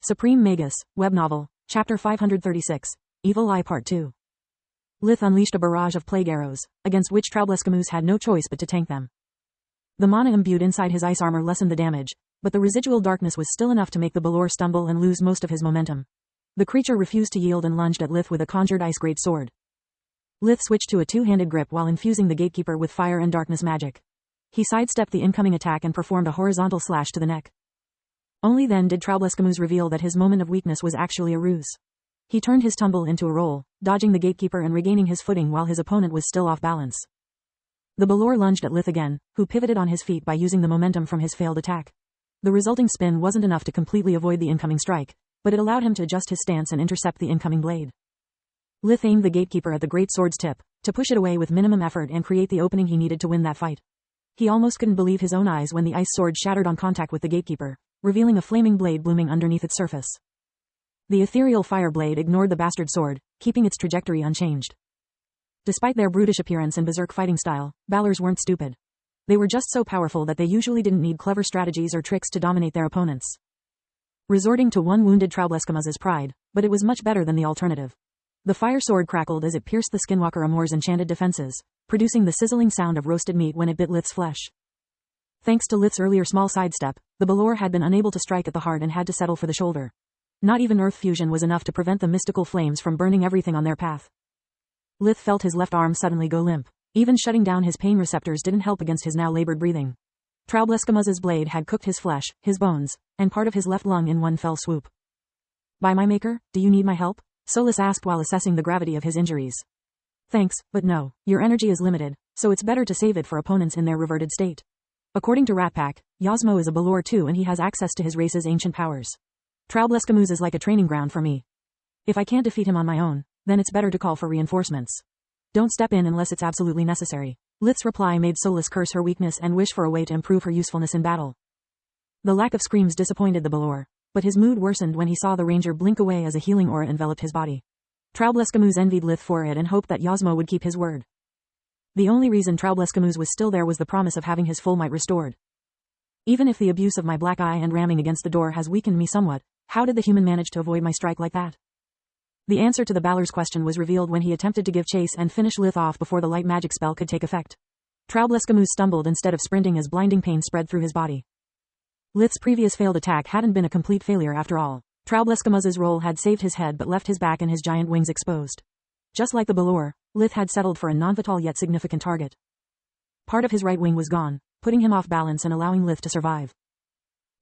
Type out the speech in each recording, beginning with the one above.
Supreme Magus, Web Novel, Chapter 536, Evil Eye Part 2. Lith unleashed a barrage of plague arrows, against which Troublescamoose had no choice but to tank them. The mana imbued inside his ice armor lessened the damage, but the residual darkness was still enough to make the Balor stumble and lose most of his momentum. The creature refused to yield and lunged at Lith with a conjured ice great sword. Lith switched to a two-handed grip while infusing the gatekeeper with fire and darkness magic. He sidestepped the incoming attack and performed a horizontal slash to the neck. Only then did Troublescamoose reveal that his moment of weakness was actually a ruse. He turned his tumble into a roll, dodging the gatekeeper and regaining his footing while his opponent was still off balance. The Balor lunged at Lith again, who pivoted on his feet by using the momentum from his failed attack. The resulting spin wasn't enough to completely avoid the incoming strike, but it allowed him to adjust his stance and intercept the incoming blade. Lith aimed the gatekeeper at the great sword's tip, to push it away with minimum effort and create the opening he needed to win that fight. He almost couldn't believe his own eyes when the ice sword shattered on contact with the gatekeeper, revealing a flaming blade blooming underneath its surface. The ethereal fire blade ignored the bastard sword, keeping its trajectory unchanged. Despite their brutish appearance and berserk fighting style, Balors weren't stupid. They were just so powerful that they usually didn't need clever strategies or tricks to dominate their opponents. Resorting to one wounded Troublescamouse's pride, but it was much better than the alternative. The fire sword crackled as it pierced the Skinwalker Amor's enchanted defenses, producing the sizzling sound of roasted meat when it bit Lith's flesh. Thanks to Lith's earlier small sidestep, the Balor had been unable to strike at the heart and had to settle for the shoulder. Not even earth fusion was enough to prevent the mystical flames from burning everything on their path. Lith felt his left arm suddenly go limp. Even shutting down his pain receptors didn't help against his now labored breathing. Troublescamouse's blade had cooked his flesh, his bones, and part of his left lung in one fell swoop. By my maker, do you need my help? Solus asked while assessing the gravity of his injuries. Thanks, but no. Your energy is limited, so it's better to save it for opponents in their reverted state. According to Ratpack, Yasmo is a Balor too and he has access to his race's ancient powers. Troublescamoose is like a training ground for me. If I can't defeat him on my own, then it's better to call for reinforcements. Don't step in unless it's absolutely necessary. Lith's reply made Solus curse her weakness and wish for a way to improve her usefulness in battle. The lack of screams disappointed the Balor, but his mood worsened when he saw the ranger blink away as a healing aura enveloped his body. Troublescamoose envied Lith for it and hoped that Yasmo would keep his word. The only reason Troublescamoose was still there was the promise of having his full might restored. Even if the abuse of my black eye and ramming against the door has weakened me somewhat, how did the human manage to avoid my strike like that? The answer to the Balor's question was revealed when he attempted to give chase and finish Lith off before the light magic spell could take effect. Troublescamoose stumbled instead of sprinting as blinding pain spread through his body. Lith's previous failed attack hadn't been a complete failure after all. Troublescamouse's roll had saved his head but left his back and his giant wings exposed. Just like the Balor, Lith had settled for a non-vital yet significant target. Part of his right wing was gone, putting him off balance and allowing Lith to survive.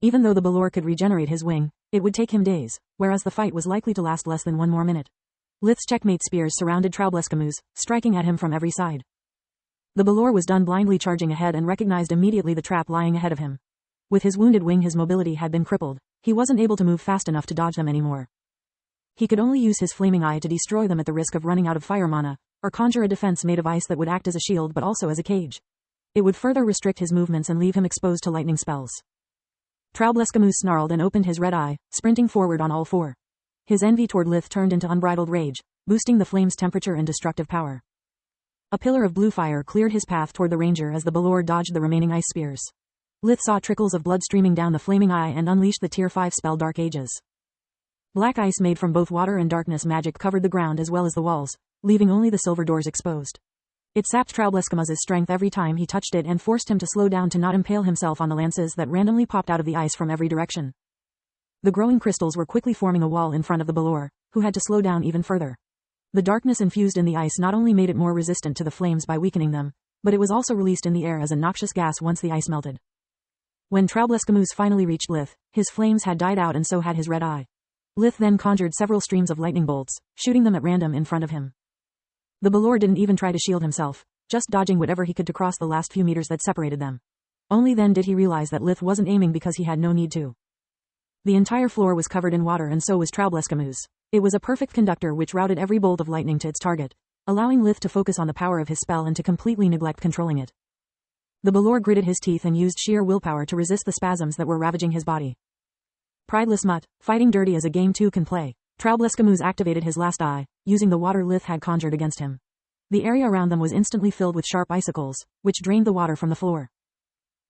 Even though the Balor could regenerate his wing, it would take him days, whereas the fight was likely to last less than one more minute. Lith's checkmate spears surrounded Troublescamoose, striking at him from every side. The Balor was done blindly charging ahead and recognized immediately the trap lying ahead of him. With his wounded wing his mobility had been crippled, he wasn't able to move fast enough to dodge them anymore. He could only use his flaming eye to destroy them at the risk of running out of fire mana, or conjure a defense made of ice that would act as a shield but also as a cage. It would further restrict his movements and leave him exposed to lightning spells. Troublescamoose snarled and opened his red eye, sprinting forward on all four. His envy toward Lith turned into unbridled rage, boosting the flame's temperature and destructive power. A pillar of blue fire cleared his path toward the ranger as the Balor dodged the remaining ice spears. Lith saw trickles of blood streaming down the flaming eye and unleashed the Tier 5 spell Dark Ages. Black ice made from both water and darkness magic covered the ground as well as the walls, leaving only the silver doors exposed. It sapped Troublescamouse's strength every time he touched it and forced him to slow down to not impale himself on the lances that randomly popped out of the ice from every direction. The growing crystals were quickly forming a wall in front of the Balor, who had to slow down even further. The darkness infused in the ice not only made it more resistant to the flames by weakening them, but it was also released in the air as a noxious gas once the ice melted. When Troublescamoose finally reached Lith, his flames had died out and so had his red eye. Lith then conjured several streams of lightning bolts, shooting them at random in front of him. The Balor didn't even try to shield himself, just dodging whatever he could to cross the last few meters that separated them. Only then did he realize that Lith wasn't aiming because he had no need to. The entire floor was covered in water and so was Troublescamoose. It was a perfect conductor which routed every bolt of lightning to its target, allowing Lith to focus on the power of his spell and to completely neglect controlling it. The Balor gritted his teeth and used sheer willpower to resist the spasms that were ravaging his body. Prideless mutt, fighting dirty as a game two can play. Troublescamoose activated his last eye, using the water Lith had conjured against him. The area around them was instantly filled with sharp icicles, which drained the water from the floor.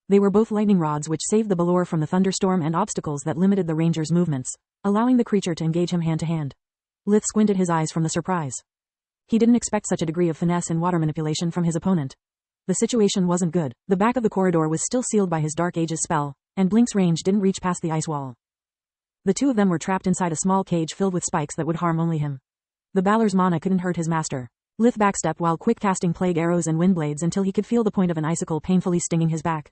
They were both lightning rods which saved the Balor from the thunderstorm and obstacles that limited the ranger's movements, allowing the creature to engage him hand to hand. Lith squinted his eyes from the surprise. He didn't expect such a degree of finesse and water manipulation from his opponent. The situation wasn't good. The back of the corridor was still sealed by his Dark Ages spell, and Blink's range didn't reach past the ice wall. The two of them were trapped inside a small cage filled with spikes that would harm only him. The Balor's mana couldn't hurt his master. Lith backstepped while quick casting plague arrows and wind blades until he could feel the point of an icicle painfully stinging his back.